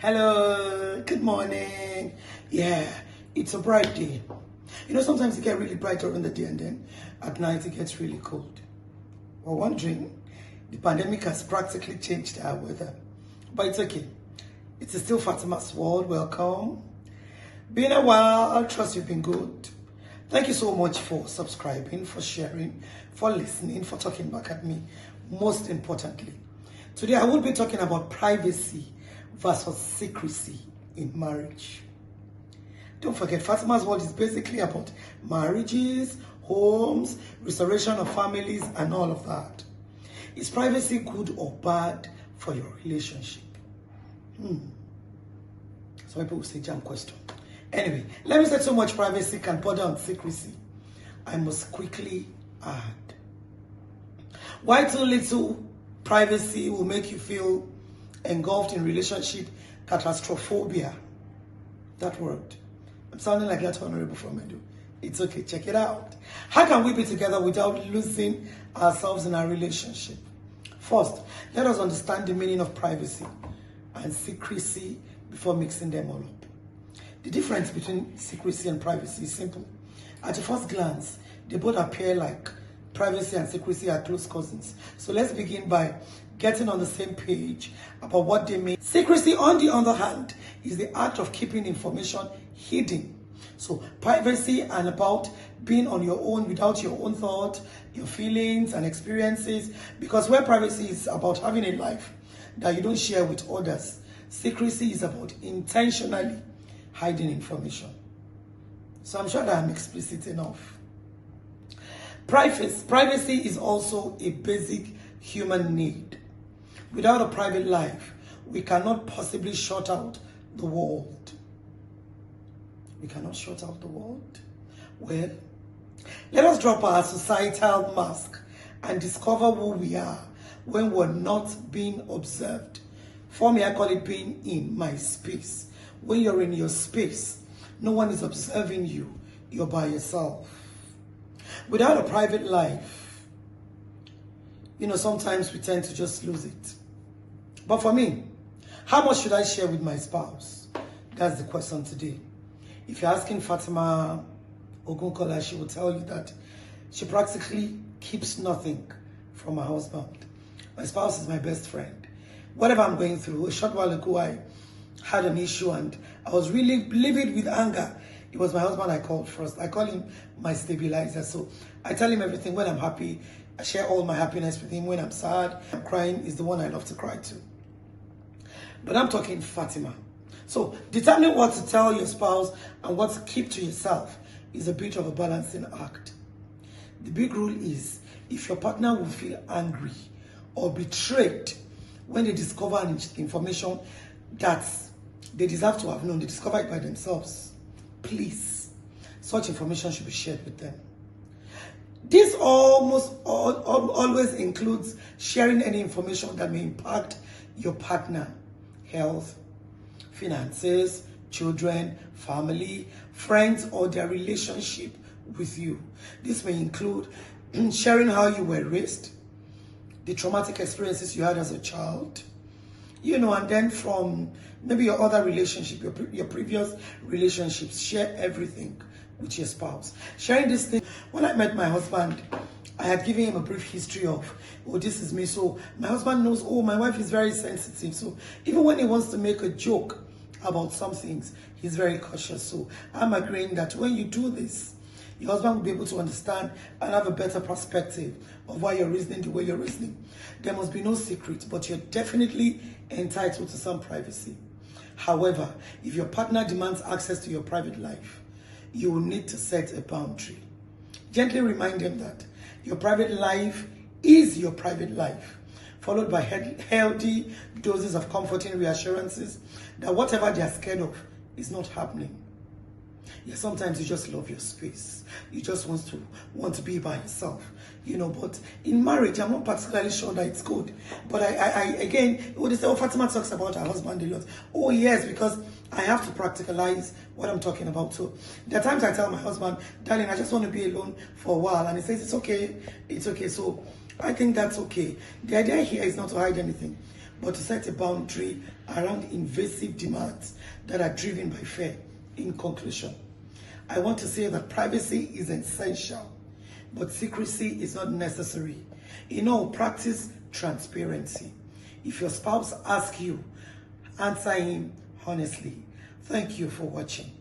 Hello, good morning. Yeah, it's a bright day. Sometimes it gets really bright during the day and then at night it gets really cold. We're wondering, the pandemic has practically changed our weather. But it's okay. It's still Fatima's world. Welcome. Been a while. I trust you've been good. Thank you so much for subscribing, for sharing, for listening, for talking back at me. Most importantly, today I will be talking about privacy versus secrecy in marriage. Don't forget, Fatima's world is basically about marriages, homes, restoration of families, and all of that. Is privacy good or bad for your relationship? Some people will say jam question. Anyway, let me say so much privacy can border on secrecy. I must quickly add. Why too little privacy will make you feel engulfed in relationship catastrophobia. That word. I'm sounding like that honorable from Edu. It's okay, check it out. How can we be together without losing ourselves in our relationship? First, let us understand the meaning of privacy and secrecy before mixing them all up. The difference between secrecy and privacy is simple. At a first glance, they both appear like privacy and secrecy are close cousins. So let's begin by getting on the same page about what they mean. Secrecy, on the other hand, is the act of keeping information hidden. So privacy and about being on your own without your own thoughts, your feelings and experiences. Because where privacy is about having a life that you don't share with others, secrecy is about intentionally hiding information. So I'm sure that I'm explicit enough. Privacy is also a basic human need. Without a private life, we cannot possibly shut out the world. We cannot shut out the world. Well, let us drop our societal mask and discover who we are when we're not being observed. For me, I call it being in my space. When you're in your space, no one is observing you. You're by yourself. Without a private life, sometimes we tend to just lose it. But for me, how much should I share with my spouse? That's the question today. If you're asking Fatima Ogunkola, she will tell you that she practically keeps nothing from her husband. My spouse is my best friend. Whatever I'm going through, a short while ago, I had an issue and I was really livid with anger. It was my husband I called first. I call him my stabilizer. So I tell him everything. When I'm happy, I share all my happiness with him. When I'm sad, I'm crying is the one I love to cry to. But I'm talking Fatima. So determining what to tell your spouse and what to keep to yourself is a bit of a balancing act. The big rule is if your partner will feel angry or betrayed when they discover information that they deserve to have known, they discover it by themselves, please, such information should be shared with them. This always includes sharing any information that may impact your partner, health, finances, children, family, friends, or their relationship with you. This may include sharing how you were raised, the traumatic experiences you had as a child, and then from maybe your other relationship, your previous relationships, share everything with your spouse. Sharing this thing, when I met my husband, I had given him a brief history of, this is me. So my husband knows, my wife is very sensitive. So even when he wants to make a joke about some things, he's very cautious. So I'm agreeing that when you do this, your husband will be able to understand and have a better perspective of why you're reasoning the way you're reasoning. There must be no secret, but you're definitely entitled to some privacy. However, if your partner demands access to your private life, you will need to set a boundary. Gently remind them that your private life is your private life, followed by healthy doses of comforting reassurances that whatever they are scared of is not happening. Yeah, sometimes you just love your space. You just want to be by yourself, But in marriage, I'm not particularly sure that it's good. But I again, they say, Fatima talks about her husband a lot. Oh yes, because I have to practicalize what I'm talking about. So there are times I tell my husband, darling, I just want to be alone for a while, and he says it's okay. So I think that's okay. The idea here is not to hide anything. but to set a boundary around invasive demands that are driven by fear. In conclusion, I want to say that privacy is essential, but secrecy is not necessary. Practice transparency. If your spouse asks you, answer him honestly. Thank you for watching.